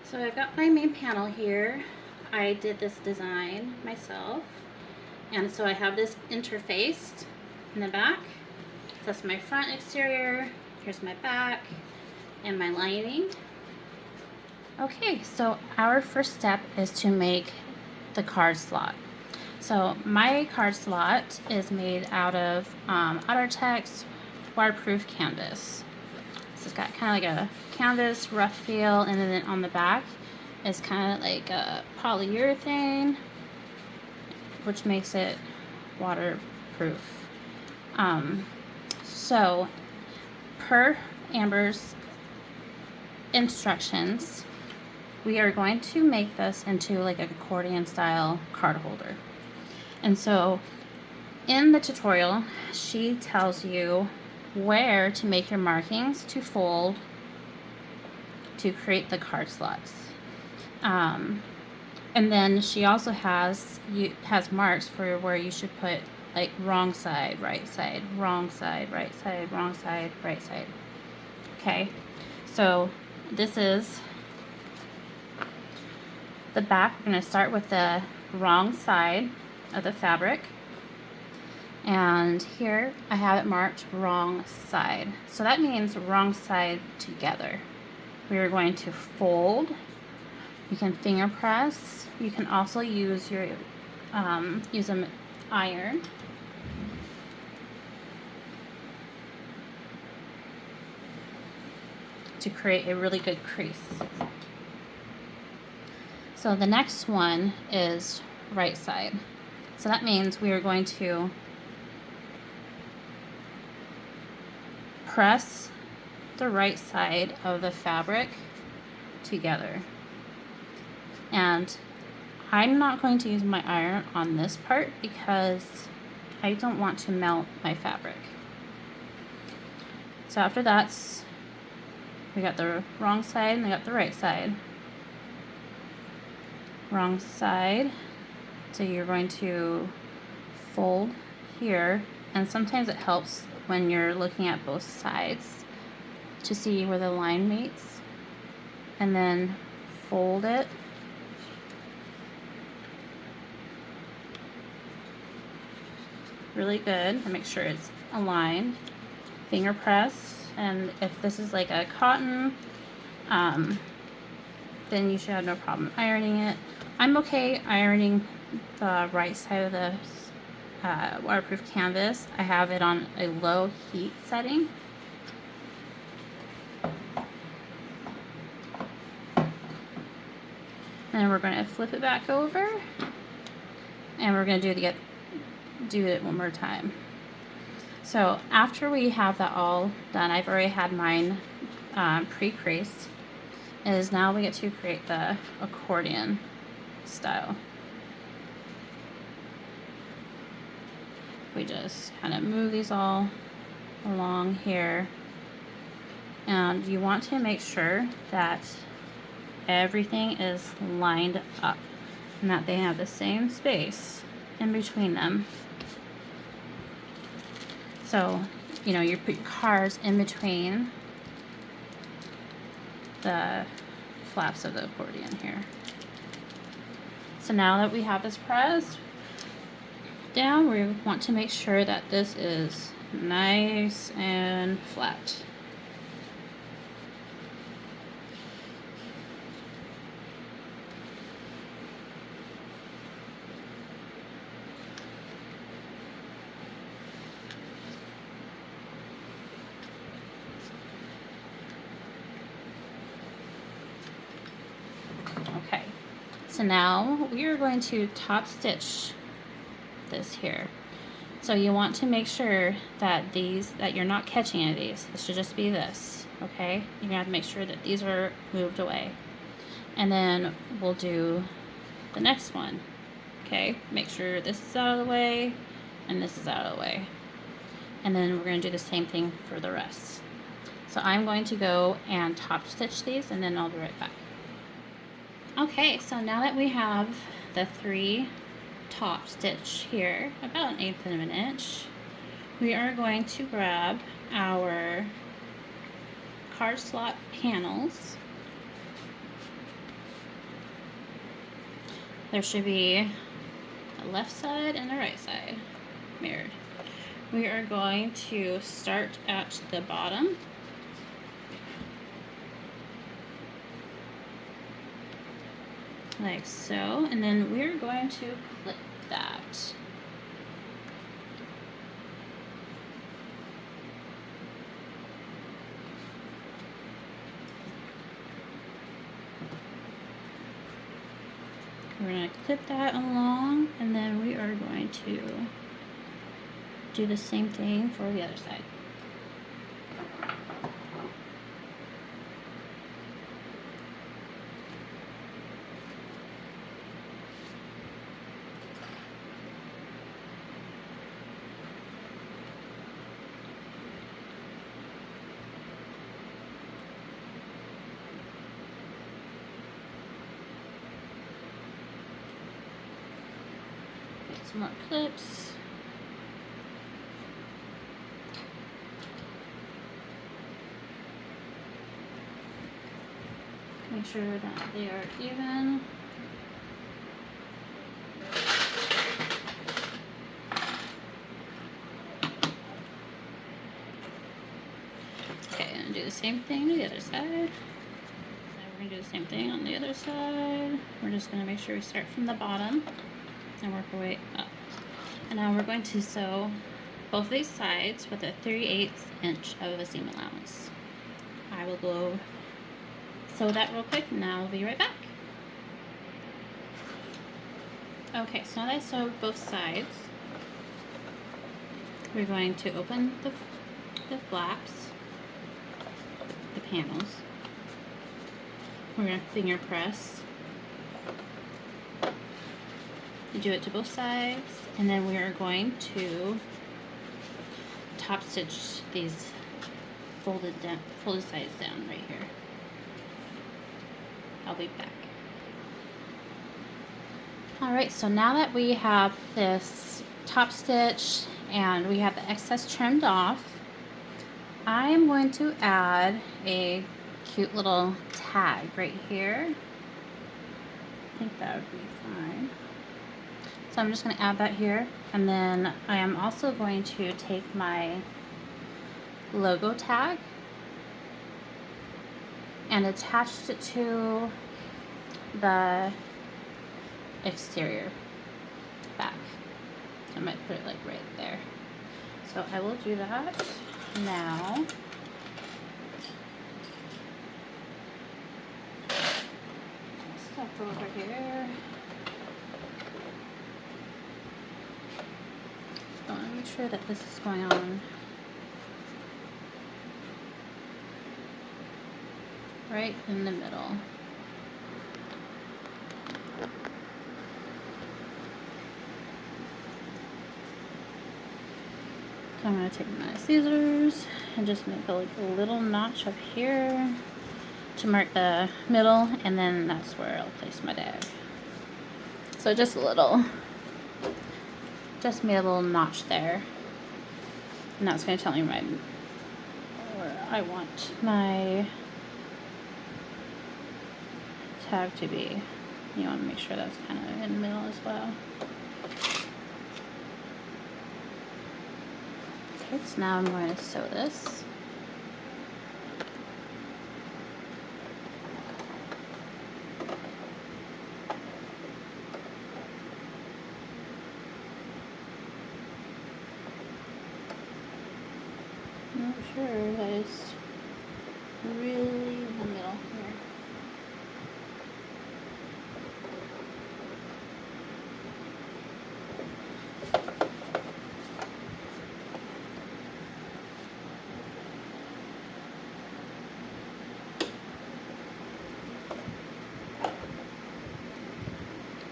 So I've got my main panel here. I did this design myself. And so I have this interfaced in the back. So that's my front exterior. Here's my back and my lining. Okay, so our first step is to make the card slot. So my card slot is made out of OtterTex waterproof canvas. So it's got kind of like a canvas rough feel, and then on the back is kind of like a polyurethane, which makes it waterproof. So per Amber's instructions, we are going to make this into like an accordion style card holder. And so in the tutorial, she tells you where to make your markings to fold to create the card slots. And then she also has marks for where you should put like wrong side, right side, wrong side, right side, wrong side, right side. Okay, so this is the back. We're going to start with the wrong side of the fabric. And here I have it marked wrong side. So that means wrong side together. We are going to fold. You can finger press. You can also use your use an iron. To create a really good crease. So the next one is right side. So that means we are going to press the right side of the fabric together. And I'm not going to use my iron on this part because I don't want to melt my fabric. So after that, we got the wrong side and we got the right side. Wrong side. So you're going to fold here, and sometimes it helps when you're looking at both sides to see where the line meets, and then fold it. Really good to make sure it's aligned. Finger press, and if this is like a cotton, then you should have no problem ironing it. I'm okay ironing the right side of the waterproof canvas. I have it on a low heat setting. And then we're going to flip it back over, and we're going to do it one more time. So after we have that all done, I've already had mine pre-creased, is now we get to create the accordion style. We just kind of move these all along here, and you want to make sure that everything is lined up and that they have the same space in between them. So, you know, you put cards in between the flaps of the accordion here. So now that we have this pressed down, we want to make sure that this is nice and flat. Okay, so now we are going to top stitch this here. So you want to make sure that you're not catching any of these. This should just be this, okay? You're gonna have to make sure that these are moved away. And then we'll do the next one, okay? Make sure this is out of the way and this is out of the way. And then we're gonna do the same thing for the rest. So I'm going to go and top stitch these, and then I'll be right back. Okay, so now that we have the 3 top stitch here, about 1/8 of an inch, we are going to grab our card slot panels there should be a left side and a right side mirrored. We are going to start at the bottom. Like so, and then we're going to clip that. We're going to clip that along, and then we are going to do the same thing for the other side. Some more clips. Make sure that they are even. Okay, and do the same thing to the other side. Now we're going to do the same thing on the other side. We're just going to make sure we start from the bottom and work our way up. And now we're going to sew both of these sides with a 3/8 inch of a seam allowance. I will go sew that real quick and I'll be right back. Okay, so now that I sewed both sides, we're going to open the flaps, the panels. We're going to finger press. Do it to both sides, and then we are going to top stitch these folded sides down right here. I'll be back. Alright, so now that we have this top stitch and we have the excess trimmed off, I am going to add a cute little tag right here. I think that would be fine. So I'm just going to add that here, and then I am also going to take my logo tag and attach it to the exterior back. I might put it like right there. So I will do that now. Stuff over here. I want to make sure that this is going on right in the middle. So I'm going to take my scissors and just make like a little notch up here to mark the middle, and then that's where I'll place my tag. So just a little. Just made a little notch there, and that's going to tell me where I want my tag to be. You want to make sure that's kind of in the middle as well. Okay, so now I'm going to sew this. I'm not sure that it's really in the middle here.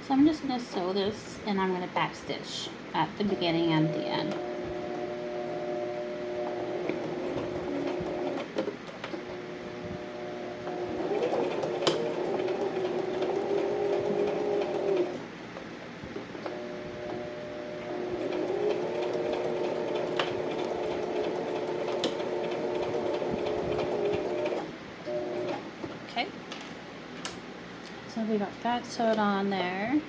So I'm just going to sew this, and I'm going to back stitch at the beginning and the end. Okay, so we got that sewed on there.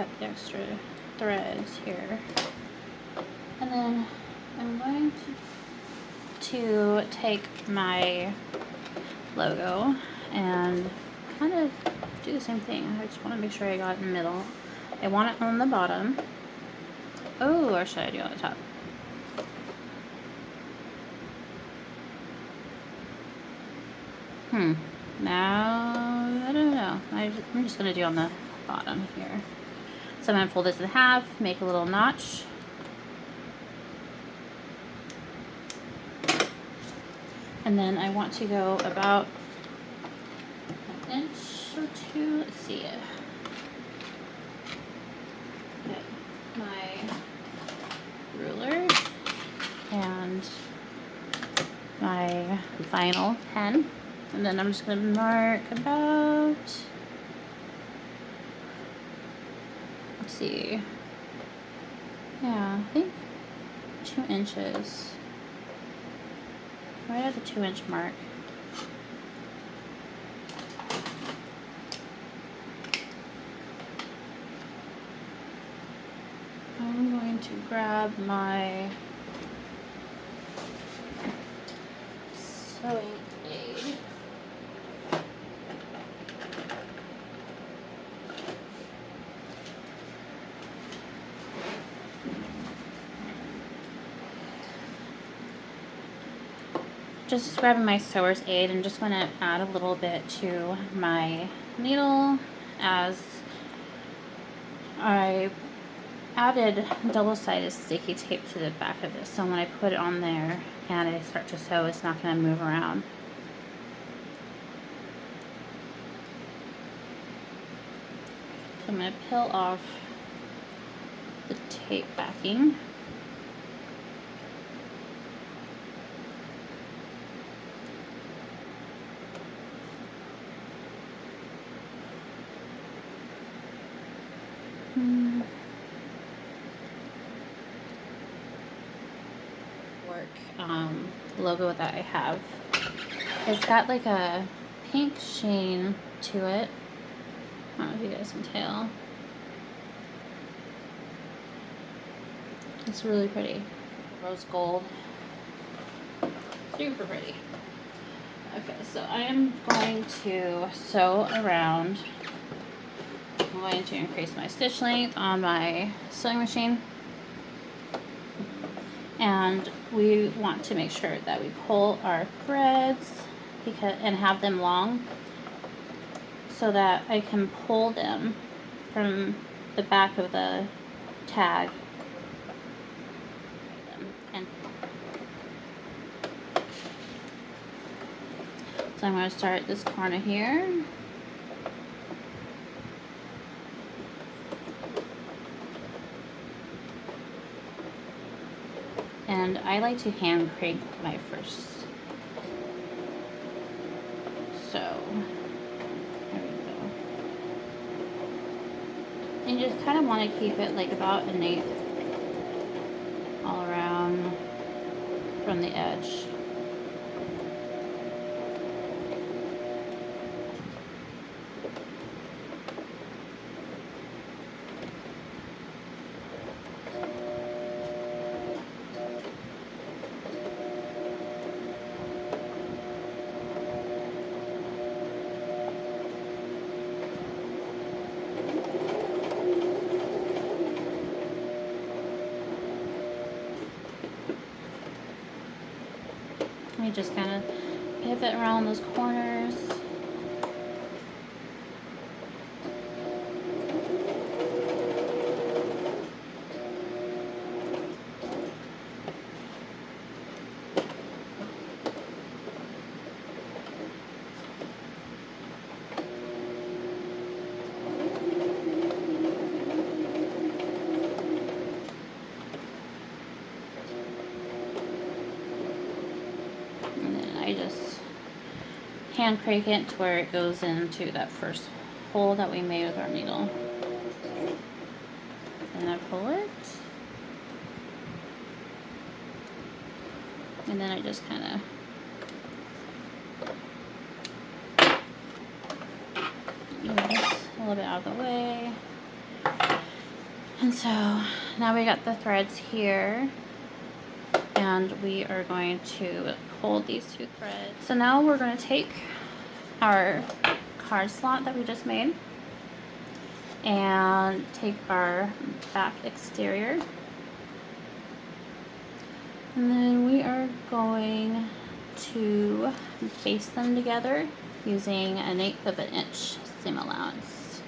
cut the extra threads here. And then I'm going to take my logo and kind of do the same thing. I just want to make sure I got it in the middle. I want it on the bottom. Oh, or should I do it on the top? Now, I don't know. I'm just going to do on the bottom here. So I'm going to fold this in half, make a little notch. And then I want to go about an inch or two. Let's see. Get my ruler and my vinyl pen. And then I'm just going to mark about, let's see, yeah, I think 2 inches. Right at the 2-inch mark. I'm going to grab my sewing aid. Just grabbing my sewer's aid and just want to add a little bit to my needle, as I added double-sided sticky tape to the back of this, so when I put it on there and I start to sew, it's not going to move around. So I'm going to peel off the tape backing. Logo that I have, it's got like a pink sheen to it. I don't know if you guys can tell. It's really pretty. Rose gold. Super pretty. Okay, so I am going to sew around. I'm going to increase my stitch length on my sewing machine. And we want to make sure that we pull our threads and have them long, so that I can pull them from the back of the tag. And so I'm going to start this corner here. And I like to hand crank my first sew. There we go. And you just kind of want to keep it like about 1/8 all around from the edge. You just kind of pivot around those corners. I just hand crank it to where it goes into that first hole that we made with our needle. And I pull it. And then I just kind of move this a little bit out of the way. And so now we got the threads here, and we are going to hold these two threads. So now we're going to take our card slot that we just made and take our back exterior, and then we are going to baste them together using 1/8 of an inch seam allowance.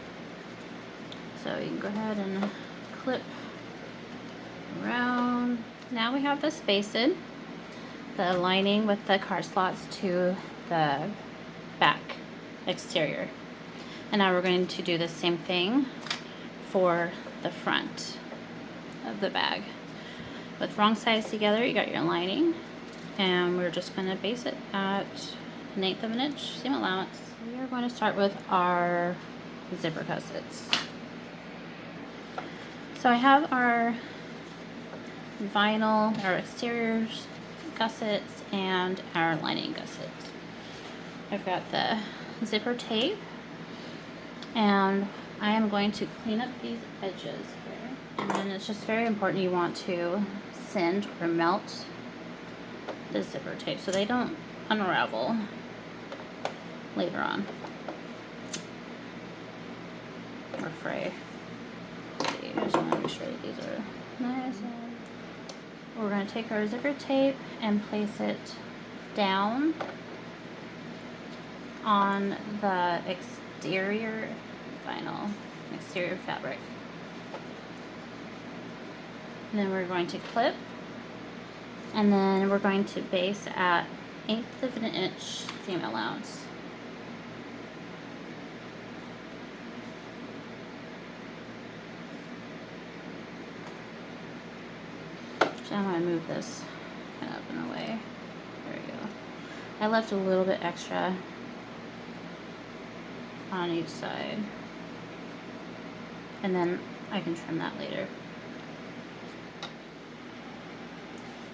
So you can go ahead and clip around. Now we have this basted, the lining with the card slots to the back exterior. And now we're going to do the same thing for the front of the bag. With wrong sides together, you got your lining, and we're just going to base it at 1/8 of an inch seam allowance. We are going to start with our zipper gussets. So I have our vinyl, our exterior gussets, and our lining gussets. I've got the zipper tape, and I am going to clean up these edges here. And then it's just very important you want to sand or melt the zipper tape so they don't unravel later on or fray. Let's see, I just want to make sure that these are nice. We're going to take our zipper tape and place it down on the exterior vinyl, exterior fabric. And then we're going to clip, and then we're going to base at 1/8 of an inch seam allowance. So I'm going to move this kind of up and away. There we go. I left a little bit extra on each side, and then I can trim that later.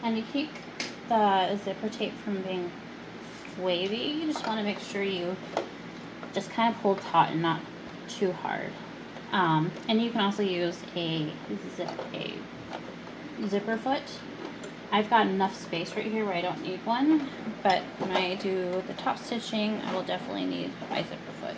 And to keep the zipper tape from being wavy, you just want to make sure you just kind of pull taut and not too hard. And you can also use a zipper foot. I've got enough space right here where I don't need one, but when I do the top stitching, I will definitely need my zipper foot.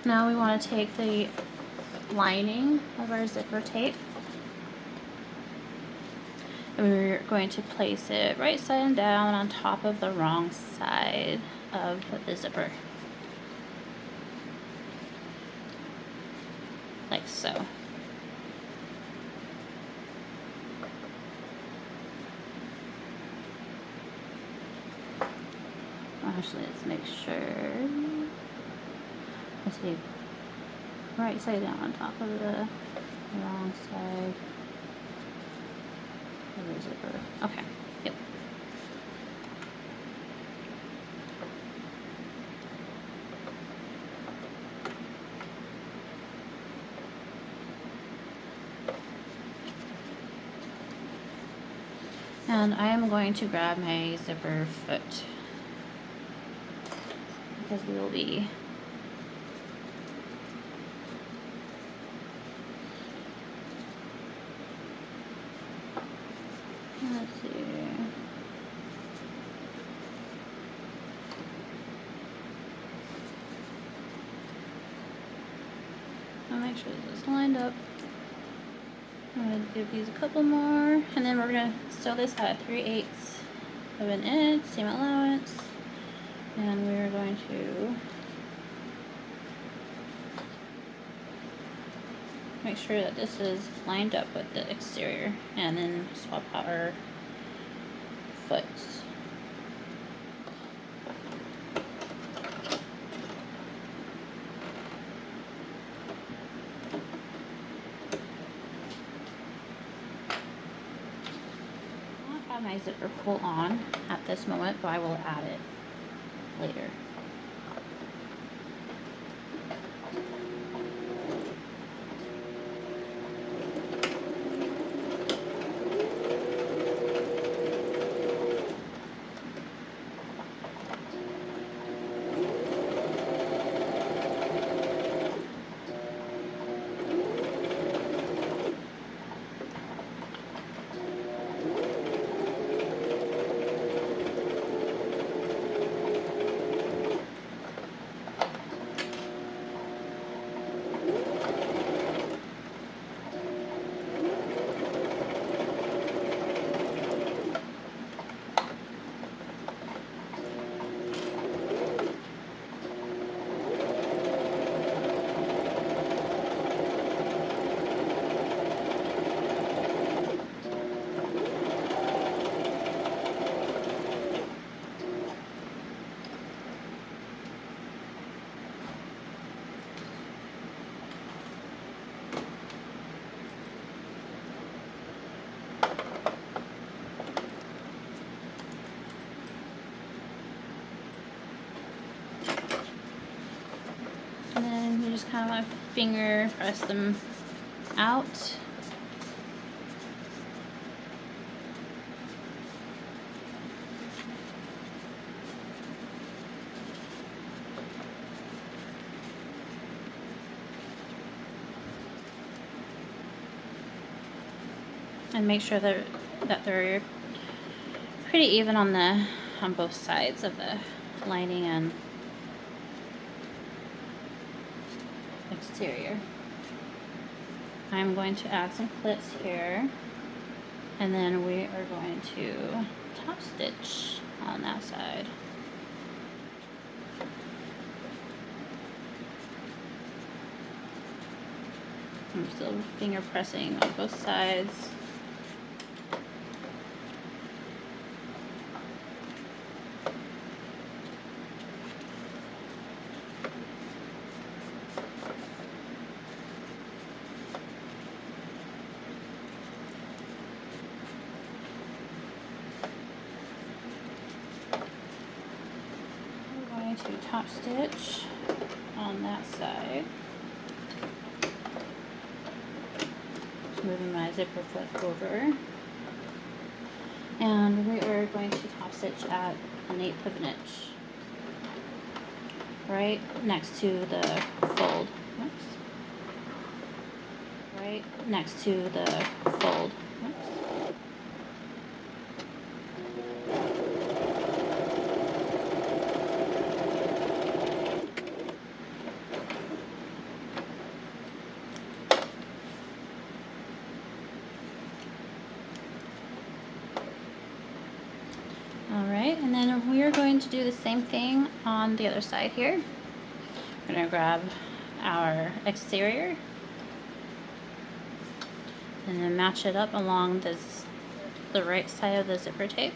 Now we want to take the lining of our zipper tape, and we're going to place it right side down on top of the wrong side of the zipper, like so. Actually, let's make sure. Let's see, right side down on top of the wrong side of the zipper. Okay, yep. And I am going to grab my zipper foot because we will be let's see. I'll make sure this is lined up. I'm going to give these a couple more, and then we're going to sew this at 3/8 of an inch seam allowance. And we're going to make sure that this is lined up with the exterior, and then swap out our foots. I don't have my zipper pull on at this moment, but I will add it later. And then you just kind of want to finger press them out. And make sure that they're pretty even on both sides of the lining and exterior. I'm going to add some clips here, and then we are going to top stitch on that side. I'm still finger pressing on both sides. To top stitch on that side. Just moving my zipper foot over. And we are going to top stitch at 1/8 of an inch. Right next to the fold. Oops. Right next to the fold. Oops. Alright, and then we are going to do the same thing on the other side here. We're going to grab our exterior and then match it up along the right side of the zipper tape.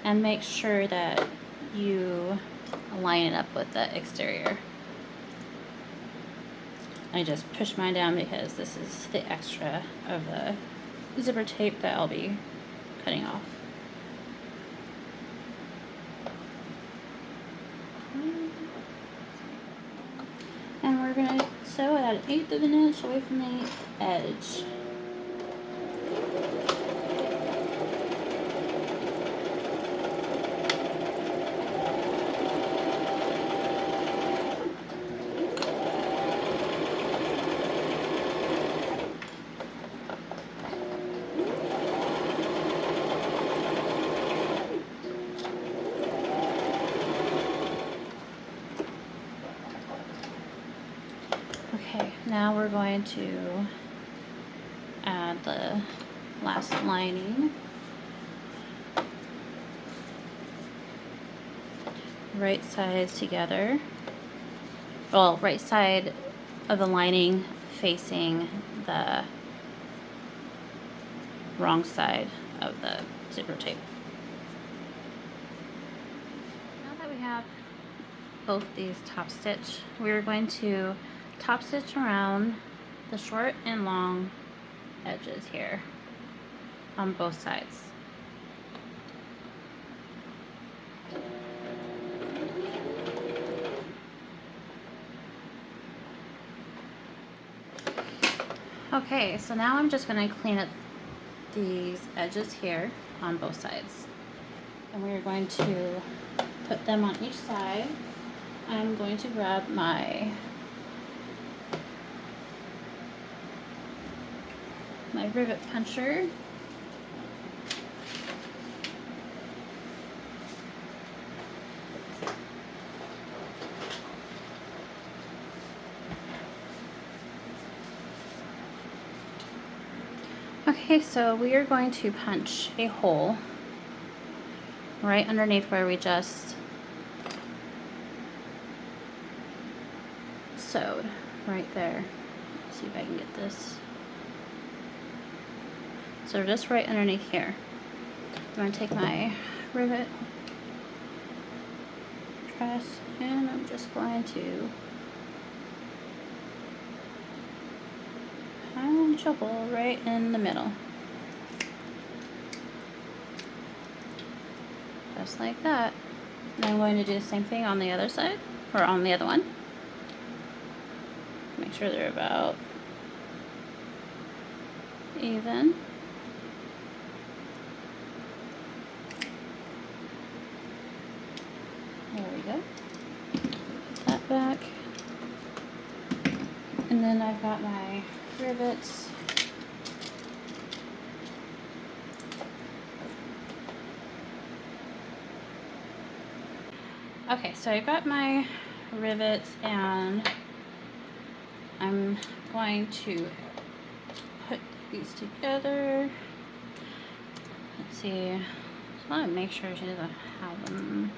And make sure that you line it up with the exterior. I just push mine down because this is the extra of the zipper tape that I'll be cutting off. And we're going to sew at 1/8 of an inch away from the edge. we're going to add the last lining. Right sides together. Well, right side of the lining facing the wrong side of the zipper tape. Now that we have both these top stitch, we're going to top stitch around the short and long edges here on both sides. Okay, so now I'm just going to clean up these edges here on both sides. And we're going to put them on each side. I'm going to grab my rivet puncher. Okay, so we are going to punch a hole right underneath where we just sewed, right there. Let's see if I can get this. So just right underneath here. I'm going to take my rivet press and I'm just going to punch a hole right in the middle. Just like that. And I'm going to do the same thing on the other side, or on the other one. Make sure they're about even. There we go. Put that back. And then I've got my rivets. Okay, so I've got my rivets and I'm going to put these together. Let's see. Just want to make sure she doesn't have them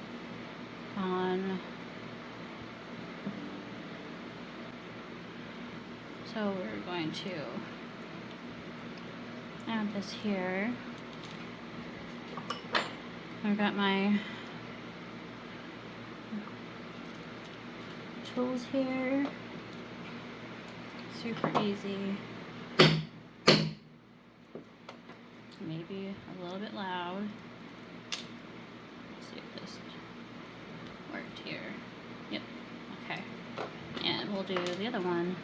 on. So we're going to add this here. I've got my tools here. Super easy. Maybe a little bit loud. Let's see if this worked here. Yep. Okay. And we'll do the other one.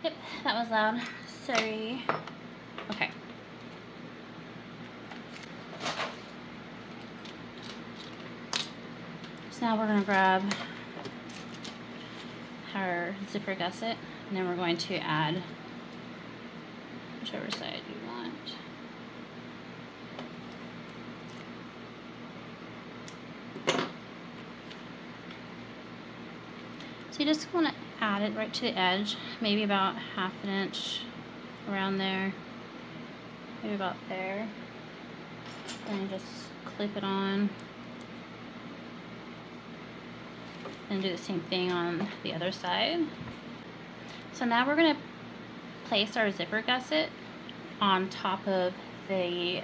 Yep, that was loud. Sorry. Okay. So now we're going to grab our zipper gusset, and then we're going to add whichever side you want. So you just want to add it right to the edge, maybe about 1/2 inch around there, maybe about there. Then just clip it on and do the same thing on the other side. So now we're going to place our zipper gusset on top of the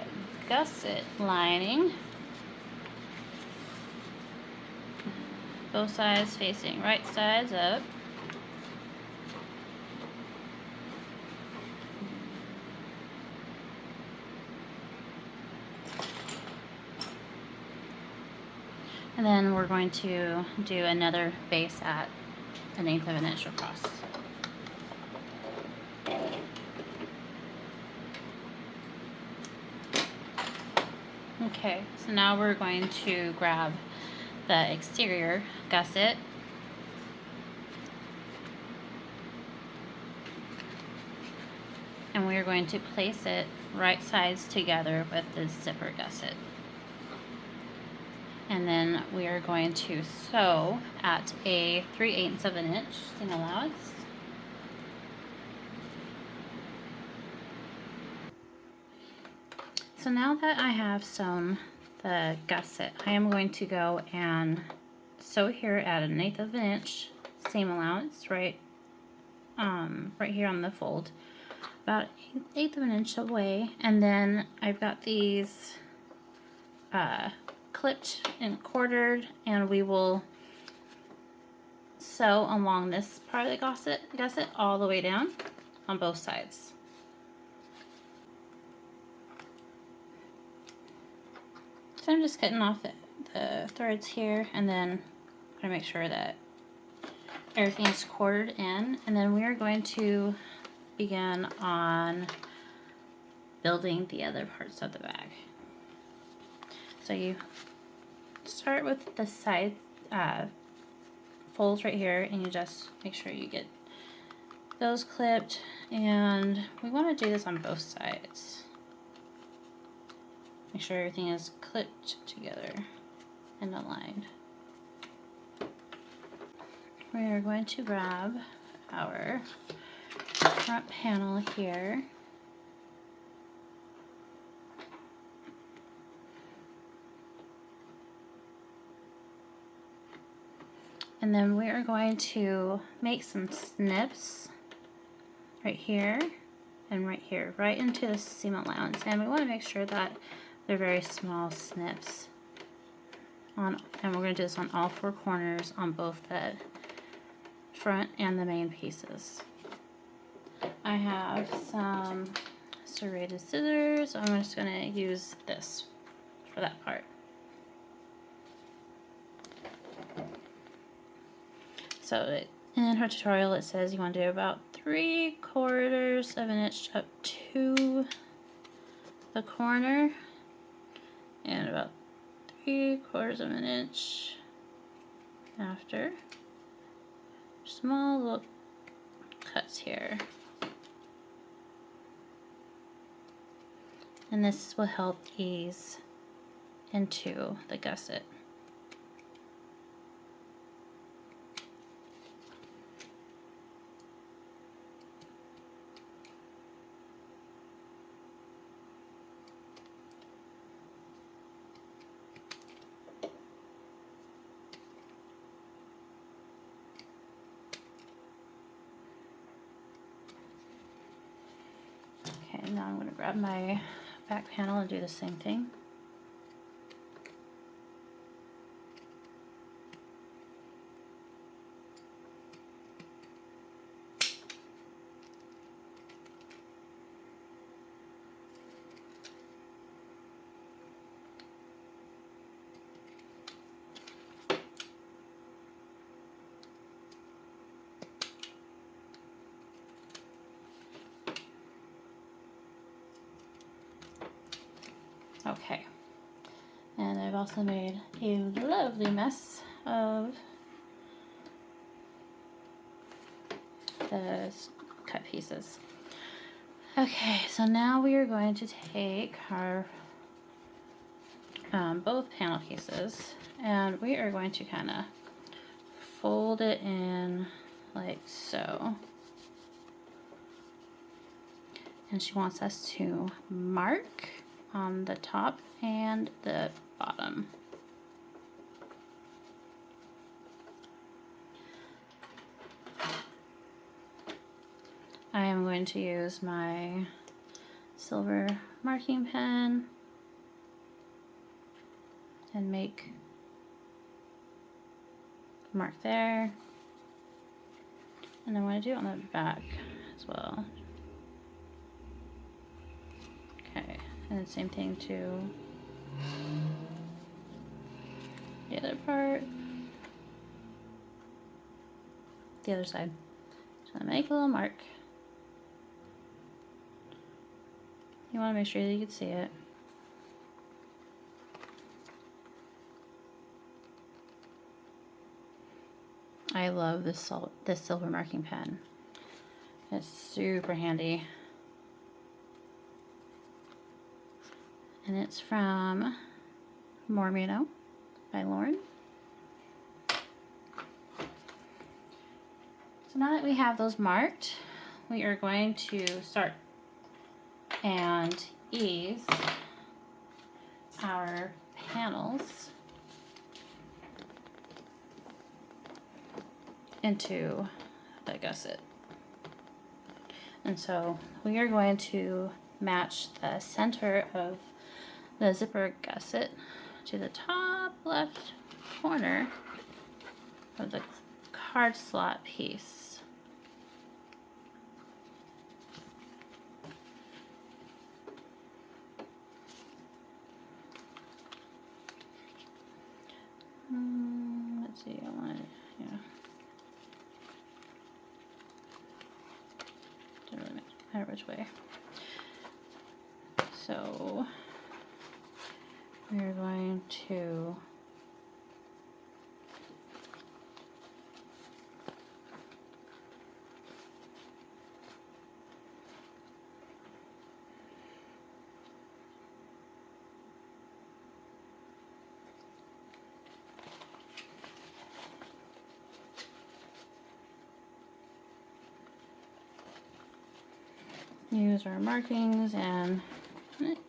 gusset lining, both sides facing right sides up. And then we're going to do another base at 1/8 of an inch across. Okay, so now we're going to grab the exterior gusset. And we are going to place it right sides together with the zipper gusset. And then we are going to sew at a 3/8 of an inch seam allowance. So now that I have sewn the gusset, I am going to go and sew here at 1/8 of an inch seam allowance right here on the fold, about 1/8 of an inch away. And then I've got these clipped and quartered, and we will sew along this part of the gusset all the way down on both sides. So I'm just cutting off the threads here, and then I'm going to make sure that everything is quartered in, and then we are going to begin on building the other parts of the bag. So you start with the side folds right here, and you just make sure you get those clipped, and we want to do this on both sides. Make sure everything is clipped together and aligned. We are going to grab our front panel here. And then we are going to make some snips right here and right here, right into the seam allowance. And we want to make sure that they're very small snips. And we're going to do this on all four corners on both the front and the main pieces. I have some serrated scissors, so I'm just going to use this for that part. So in her tutorial it says you want to do about 3/4 of an inch up to the corner and about 3/4 of an inch after. Small little cuts here. And this will help ease into the gusset. Okay, now I'm going to grab my back panel and do the same thing. Okay, and I've also made a lovely mess of the cut pieces. Okay, so now we are going to take our both panel pieces, and we are going to kind of fold it in like so. And she wants us to mark on the top and the bottom. I am going to use my silver marking pen and make a mark there. And I want to do it on the back as well. Okay, and the same thing to the other part, the other side. So make a little mark. You want to make sure that you can see it. I love this silver marking pen. It's super handy. And it's from Mormino by Lauren. So now that we have those marked, we are going to start and ease our panels into the gusset. And so we are going to match the center of the zipper gusset to the top left corner of the card slot piece. Let's see, I want it, yeah. Doesn't really matter which way. So we're going to use our markings and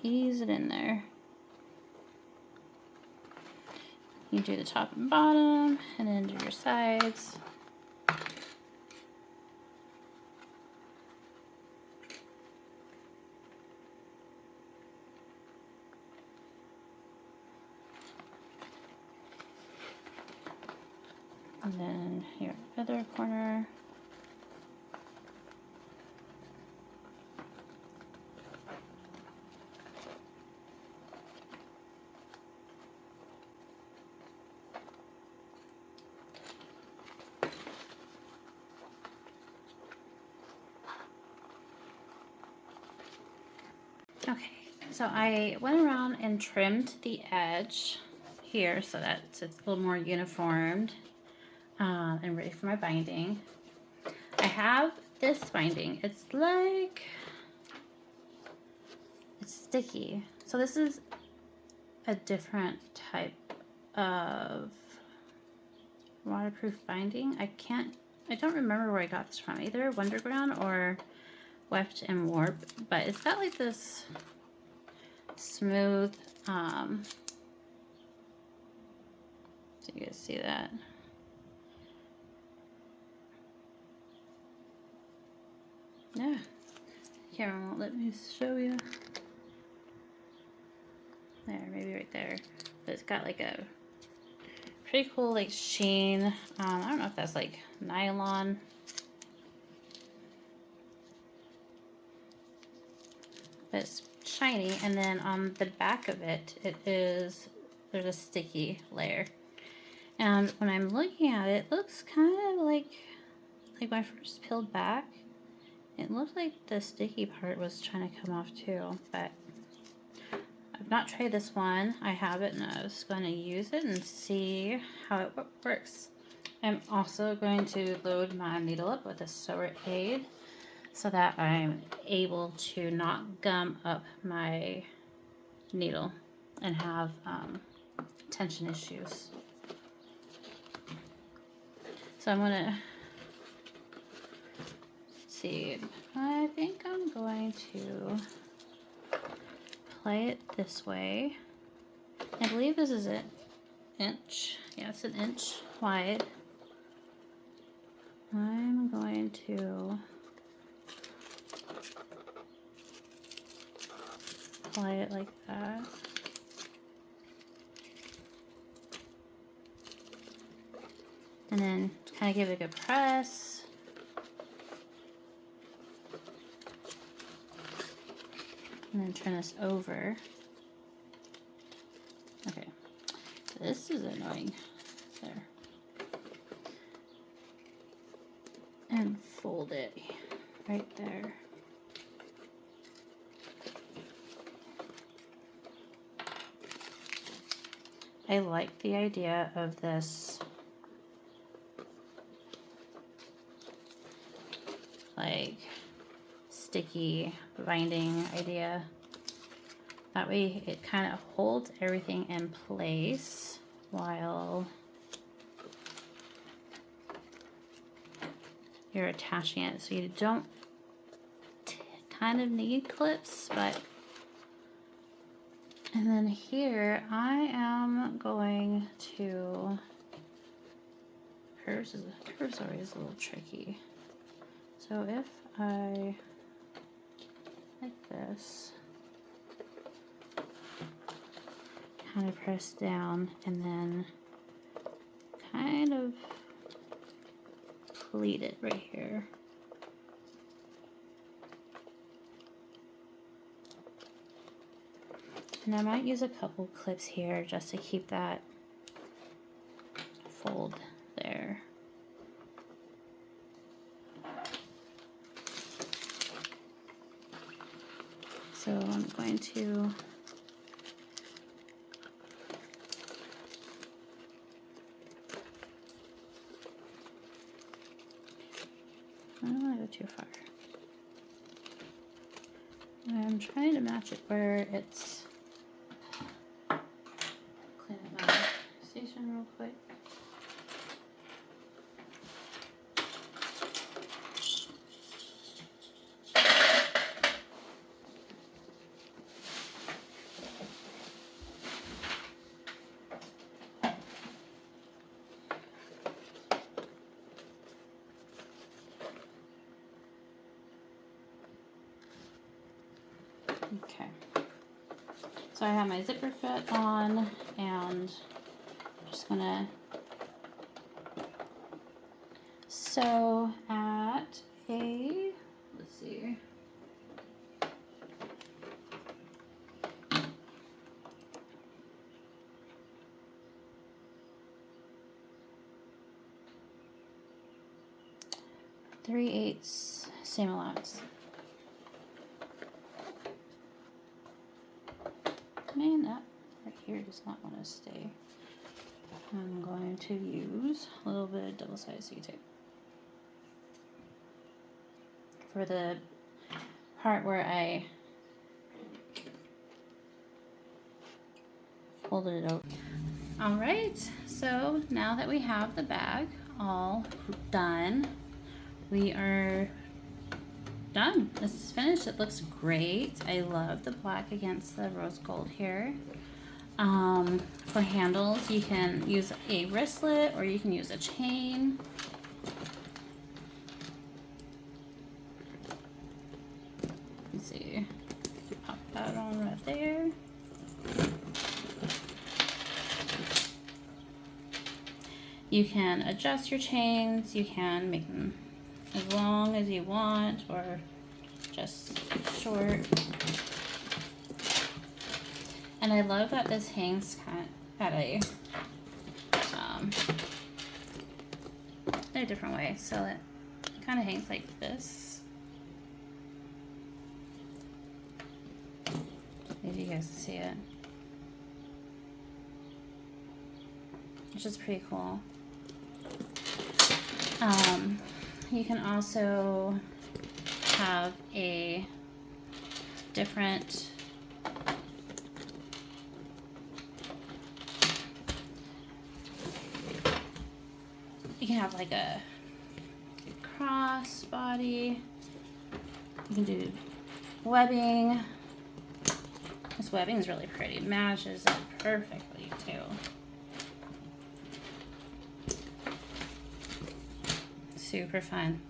ease it in there. You do the top and bottom, and then do your sides. And then your other corner. Okay, so I went around and trimmed the edge here so that it's a little more uniformed and ready for my binding. I have this binding. It's sticky. So this is a different type of waterproof binding. I don't remember where I got this from, either Wonderground or Weft and Warp, but it's got like this smooth, so you guys see that? Yeah, camera won't let me show you. There, maybe right there. But it's got like a pretty cool like sheen. I don't know if that's like nylon. But it's shiny, and then on the back of it, there's a sticky layer. And when I'm looking at it, it looks kind of like when I first peeled back, it looked like the sticky part was trying to come off too, but I've not tried this one. I have it, and I was going to use it and see how it works. I'm also going to load my needle up with a sewer aid so that I'm able to not gum up my needle and have tension issues. So I'm gonna see. I think I'm going to play it this way. I believe this is an inch. Yeah, it's an inch wide. I'm going to apply it like that. And then kind of give it a good press. And then turn this over. Okay, this is annoying. There. And fold it right there. I like the idea of this like sticky binding idea. That way it kind of holds everything in place while you're attaching it. So you don't kind of need clips, but and then here I am going to curves always a little tricky. So if I like this, kind of press down and then kind of pleat it right here. And I might use a couple clips here just to keep that fold there. So I'm going to I don't want to go too far. I'm trying to match it where it's clean up my station real quick. Okay, so I have my zipper foot on, and I'm just gonna sew at a, let's see, (3/8) seam allowance. Man, that right here does not want to stay. I'm going to use a little bit of double-sided C-tape for the part where I folded it over. All right, so now that we have the bag all done, we are done. This is finished. It looks great. I love the black against the rose gold here. For handles, you can use a wristlet or you can use a chain. Let's see. Pop that on right there. You can adjust your chains. You can make them as long as you want or just short. And I love that this hangs kind of at a different way. So it kind of hangs like this. Maybe you guys can see it. Which is pretty cool. You can also have a different you can have like a cross body. You can do webbing. This webbing is really pretty. It matches it perfectly too. Super fun.